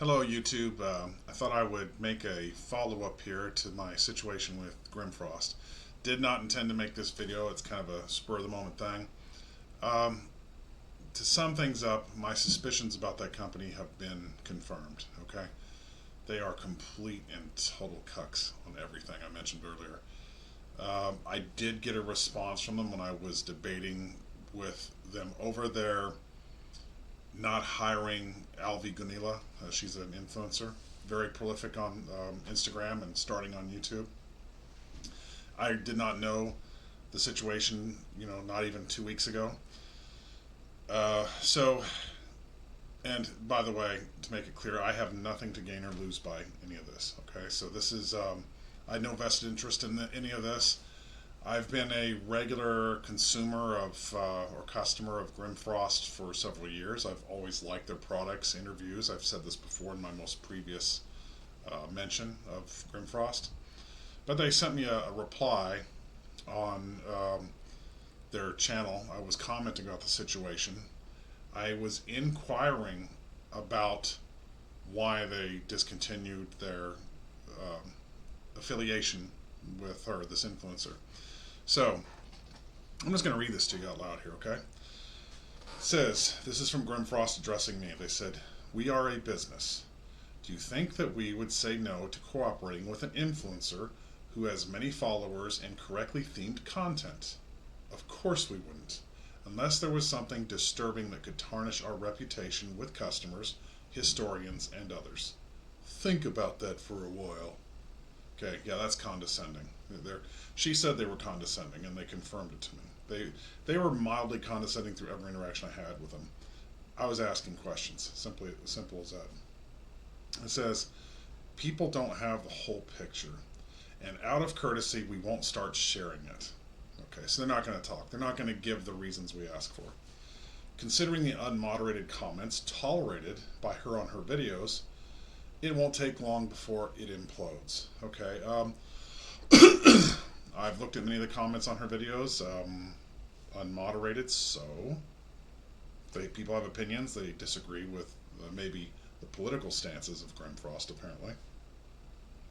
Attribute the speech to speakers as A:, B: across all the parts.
A: Hello, YouTube. I thought I would make a follow-up here to my situation with Grimfrost. Did not intend to make this video. It's kind of a spur-of-the-moment thing. Um, to sum things up, my suspicions about that company have been confirmed. Okay, they are complete and total cucks on everything I mentioned earlier. I did get a response from them when I was debating with them over their not hiring Alvi Gunila. She's an influencer, very prolific on Instagram and starting on YouTube. I did not know the situation, not even 2 weeks ago. So, and by the way, to make it clear, I have nothing to gain or lose by any of this. Okay, so this is, I had no vested interest in any of this. I've been a regular consumer of or customer of Grimfrost for several years. I've always liked their products, interviews. I've said this before in my most previous mention of Grimfrost. But they sent me a reply on their channel. I was commenting about the situation. I was inquiring about why they discontinued their affiliation with her, this influencer. So, I'm just going to read this to you out loud here, okay? It says, this is from Grimfrost addressing me. They said, "We are a business. Do you think that we would say no to cooperating with an influencer who has many followers and correctly themed content? Of course we wouldn't, unless there was something disturbing that could tarnish our reputation with customers, historians, and others. Think about that for a while." Okay, yeah, that's condescending. She said they were condescending, and they confirmed it to me. They were mildly condescending through every interaction I had with them. I was asking questions, simply as simple as that. It says, "People don't have the whole picture, and out of courtesy, we won't start sharing it." Okay, so they're not going to talk. They're not going to give the reasons we ask for. "Considering the unmoderated comments tolerated by her on her videos, it won't take long before it implodes." Okay, I've looked at many of the comments on her videos, unmoderated, so people have opinions. They disagree with maybe the political stances of Grimfrost, apparently.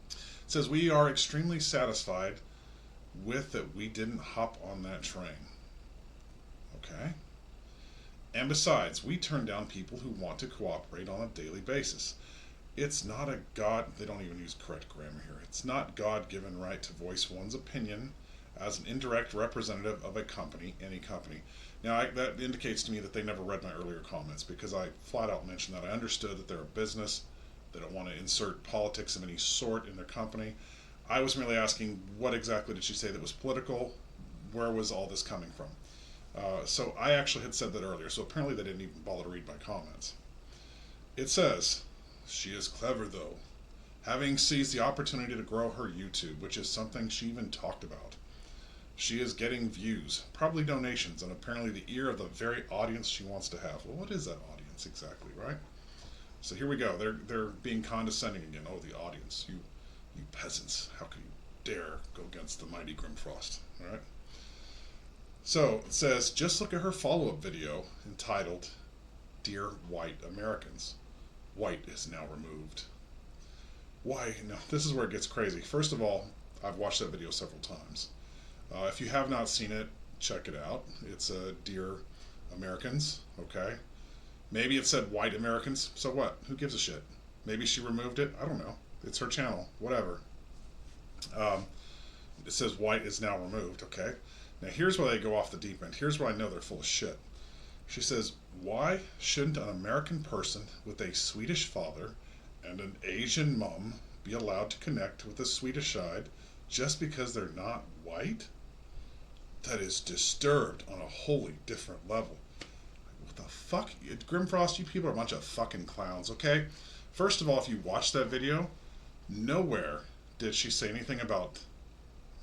A: It says, "We are extremely satisfied with that we didn't hop on that train." Okay. "And besides, we turn down people who want to cooperate on a daily basis. It's not a God," they don't even use correct grammar here, "it's not God-given right to voice one's opinion as an indirect representative of a company, any company." Now, that indicates to me that they never read my earlier comments, because I flat out mentioned that I understood that they're a business. They don't want to insert politics of any sort in their company. I was merely asking, what exactly did she say that was political? Where was all this coming from? So I actually had said that earlier, so apparently they didn't even bother to read my comments. It says, "She is clever, though, having seized the opportunity to grow her YouTube, which is something she even talked about. She is getting views, probably donations, and apparently the ear of the very audience she wants to have." Well, what is that audience exactly, right? So here we go. They're being condescending again. "Oh, the audience. You peasants. How can you dare go against the mighty Grimfrost?" All right? So it says, "Just look at her follow-up video entitled, 'Dear White Americans.' White is now removed." Why? No, this is where it gets crazy. First of all, I've watched that video several times. If you have not seen it, check it out. It's "Dear Americans," okay? Maybe it said "White Americans," so what? Who gives a shit? Maybe she removed it. I don't know. It's her channel. Whatever. It says "White is now removed," okay? Now here's where they go off the deep end. Here's where I know they're full of shit. She says, "Why shouldn't an American person with a Swedish father and an Asian mom be allowed to connect with the Swedish side just because they're not white? That is disturbed on a wholly different level." What the fuck? Grimfrost, you people are a bunch of fucking clowns, okay? First of all, if you watch that video, nowhere did she say anything about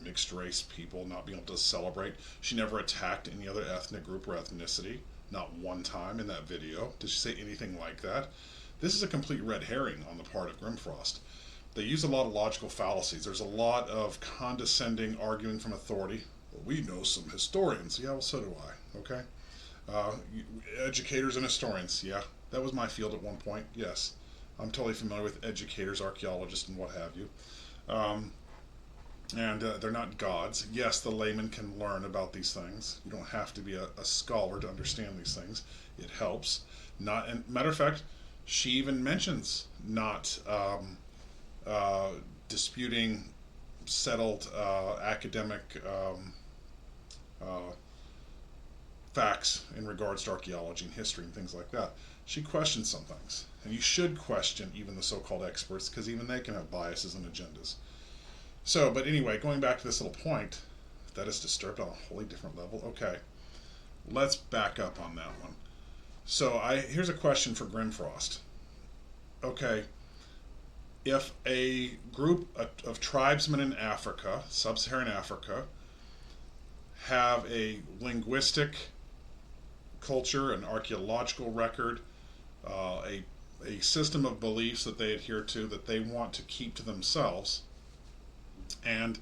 A: mixed race people not being able to celebrate. She never attacked any other ethnic group or ethnicity. Not one time in that video did she say anything like that. This is a complete red herring on the part of Grimfrost. They use a lot of logical fallacies. There's a lot of condescending arguing from authority. "Well, we know some historians." Yeah, well, so do I, okay? Educators and historians, yeah, that was my field at one point, yes. I'm totally familiar with educators, archaeologists, and what have you. Um, and they're not gods. Yes, the layman can learn about these things. You don't have to be a scholar to understand these things. It helps. Not, and matter of fact, she even mentions not uh, disputing settled academic uh, facts in regards to archaeology and history and things like that. She questions some things, and you should question even the so-called experts because even they can have biases and agendas. So, but anyway, going back to this little point, that is disturbed on a wholly different level. Okay, let's back up on that one. So, here's a question for Grimfrost. Okay, if a group of tribesmen in Africa, sub-Saharan Africa, have a linguistic culture, an archaeological record, a system of beliefs that they adhere to that they want to keep to themselves, and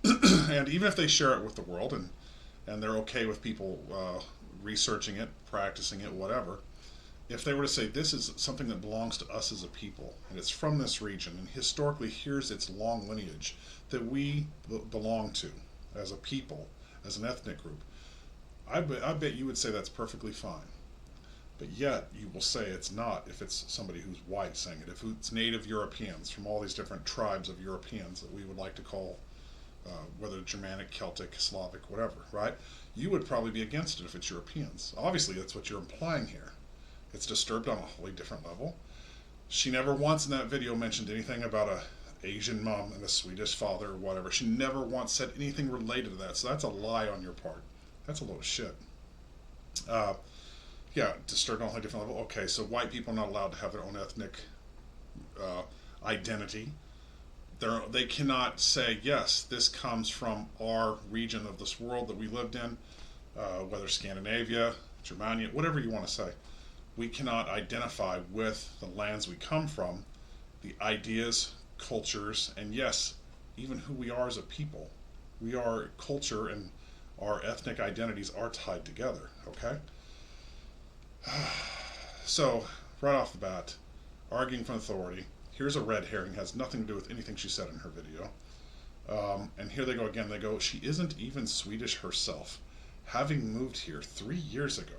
A: and even if they share it with the world and they're okay with people researching it, practicing it, whatever, if they were to say this is something that belongs to us as a people and it's from this region and historically here's its long lineage that we belong to as a people, as an ethnic group, I bet you would say that's perfectly fine. But yet you will say it's not if it's somebody who's white saying it. If it's native Europeans from all these different tribes of Europeans that we would like to call, whether Germanic, Celtic, Slavic, whatever, right? You would probably be against it if it's Europeans. Obviously, that's what you're implying here. It's disturbed on a wholly different level. She never once in that video mentioned anything about a Asian mom and a Swedish father or whatever. She never once said anything related to that. So that's a lie on your part. That's a load of shit. Uh, yeah, disturbed on a wholly different level. Okay, so white people are not allowed to have their own ethnic uh, identity. They cannot say, yes, this comes from our region of this world that we lived in, whether Scandinavia, Germania, whatever you want to say. We cannot identify with the lands we come from, the ideas, cultures, and yes, even who we are as a people. We are culture and our ethnic identities are tied together, okay? So, right off the bat, arguing from authority. Here's a red herring, has nothing to do with anything she said in her video. And here they go again. They go, she isn't even Swedish herself, having moved here 3 years ago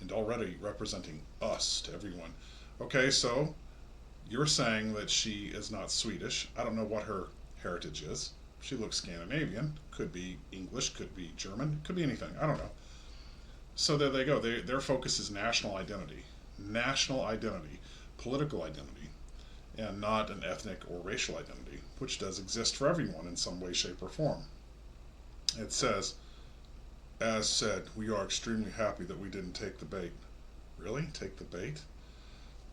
A: and already representing us to everyone. Okay, so you're saying that she is not Swedish. I don't know what her heritage is. She looks Scandinavian. Could be English, could be German, could be anything. I don't know. So there they go. Their focus is national identity, political identity, and not an ethnic or racial identity, which does exist for everyone in some way, shape, or form. It says, as said, we are extremely happy that we didn't take the bait. Really? Take the bait?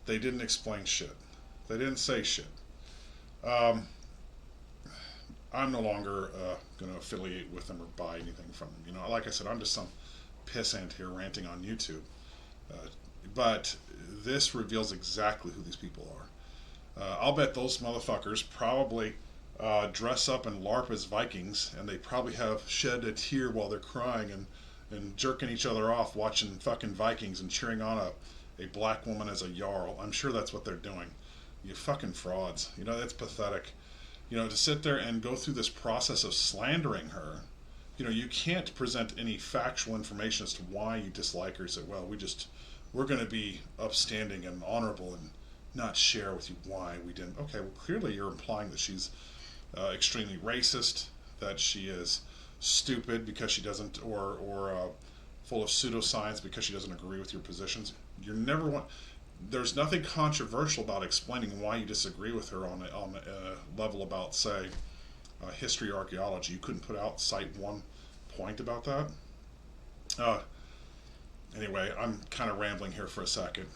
A: They didn't explain shit. They didn't say shit. Um, I'm no longer going to affiliate with them or buy anything from them. You know, like I said, I'm just some pissant here ranting on YouTube. But this reveals exactly who these people are. I'll bet those motherfuckers probably dress up and LARP as Vikings, and they probably have shed a tear while they're crying and jerking each other off watching fucking Vikings and cheering on a black woman as a Jarl. I'm sure that's what they're doing. You fucking frauds. You know, that's pathetic. You know, to sit there and go through this process of slandering her, you know, you can't present any factual information as to why you dislike her. Say, well, we're going to be upstanding and honorable and not share with you why we didn't. Okay, well, clearly you're implying that she's extremely racist, that she is stupid because she doesn't, or full of pseudoscience because she doesn't agree with your positions. You're never one. There's nothing controversial about explaining why you disagree with her on a level about, say, history or archaeology. You couldn't cite one point about that. Anyway, I'm kind of rambling here for a second.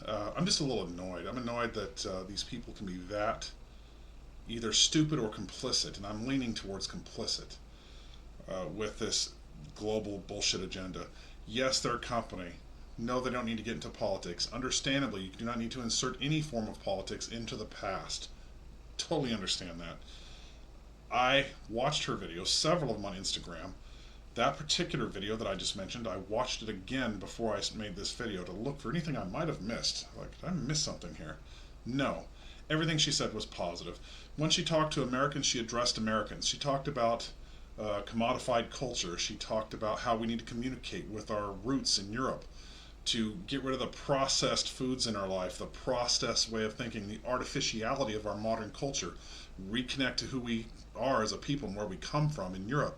A: I'm just a little annoyed. I'm annoyed that these people can be that either stupid or complicit, and I'm leaning towards complicit with this global bullshit agenda. Yes, they're a company. No, they don't need to get into politics. Understandably, you do not need to insert any form of politics into the past. Totally understand that. I watched her videos, several of them on Instagram. That particular video that I just mentioned, I watched it again before I made this video to look for anything I might have missed. Like, did I miss something here? No. Everything she said was positive. When she talked to Americans, she addressed Americans. She talked about commodified culture. She talked about how we need to communicate with our roots in Europe to get rid of the processed foods in our life, the processed way of thinking, the artificiality of our modern culture, reconnect to who we are as a people and where we come from in Europe.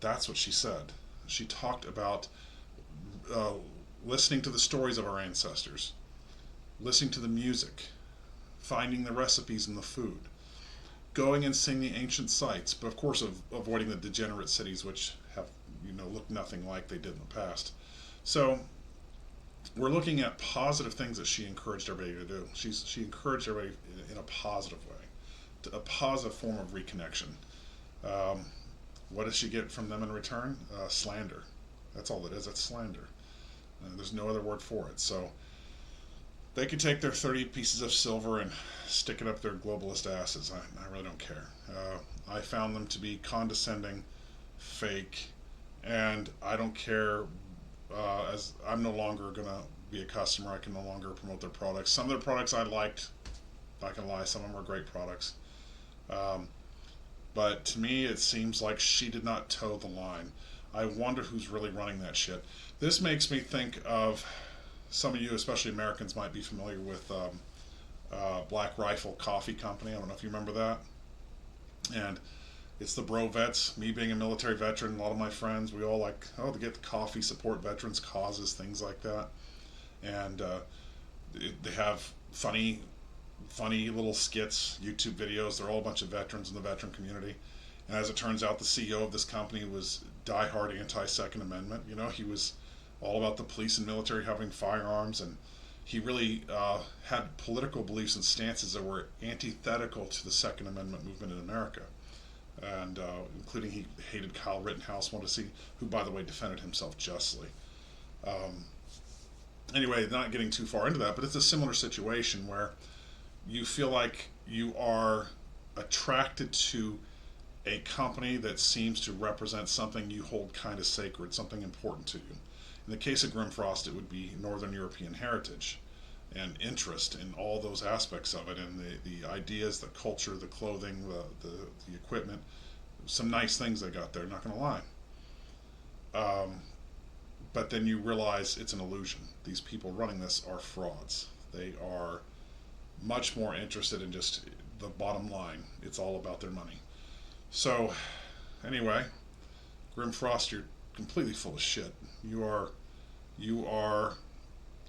A: That's what she said. She talked about uh, listening to the stories of our ancestors, listening to the music, finding the recipes in the food, going and seeing the ancient sites, but of course avoiding the degenerate cities which have look nothing like they did in the past. So we're looking at positive things that she encouraged everybody to do. She encouraged everybody in a positive way, a positive form of reconnection. Um, what does she get from them in return? Slander. That's all it is. It's slander. There's no other word for it. So they could take their 30 pieces of silver and stick it up their globalist asses. I really don't care. I found them to be condescending, fake, and I don't care. As I'm no longer going to be a customer, I can no longer promote their products. Some of their products I liked, not going to lie, some of them were great products. Um, but to me, it seems like she did not toe the line. I wonder who's really running that shit. This makes me think of some of you, especially Americans, might be familiar with Black Rifle Coffee Company. I don't know if you remember that. And it's the bro vets. Me being a military veteran, a lot of my friends, we all like, to get the coffee, support veterans causes, things like that. And they have funny little skits, YouTube videos. They're all a bunch of veterans in the veteran community. And as it turns out, the CEO of this company was diehard anti-Second Amendment. He was all about the police and military having firearms, and he really had political beliefs and stances that were antithetical to the Second Amendment movement in America. And including he hated Kyle Rittenhouse, wanted to see, who, by the way, defended himself justly. Um, anyway, not getting too far into that, but it's a similar situation where you feel like you are attracted to a company that seems to represent something you hold kind of sacred, something important to you. In the case of Grimfrost, it would be Northern European heritage and interest in all those aspects of it, and the ideas, the culture, the clothing, the equipment. Some nice things they got there, not going to lie. But then you realize it's an illusion. These people running this are frauds. They are much more interested in just the bottom line. It's all about their money. So, anyway, Grimfrost, you're completely full of shit. You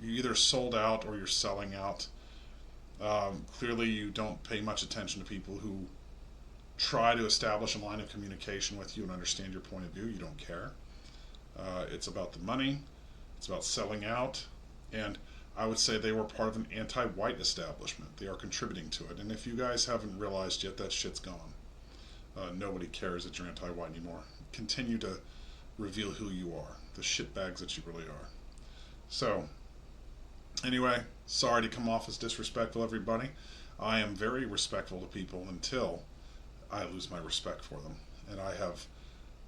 A: either sold out or you're selling out. Clearly, you don't pay much attention to people who try to establish a line of communication with you and understand your point of view. You don't care. It's about the money. It's about selling out. And I would say they were part of an anti-white establishment. They are contributing to it. And if you guys haven't realized yet, that shit's gone. Nobody cares that you're anti-white anymore. Continue to reveal who you are, the shitbags that you really are. So, anyway, sorry to come off as disrespectful, everybody. I am very respectful to people until I lose my respect for them. And I have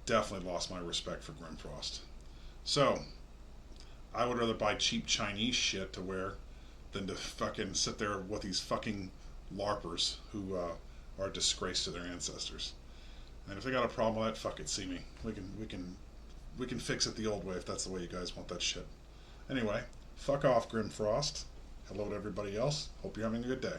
A: definitely lost my respect for Grimfrost. So, I would rather buy cheap Chinese shit to wear than to fucking sit there with these fucking LARPers who are a disgrace to their ancestors. And if they got a problem with that, fuck it, see me. We can fix it the old way if that's the way you guys want that shit. Anyway, fuck off, Grimfrost. Hello to everybody else. Hope you're having a good day.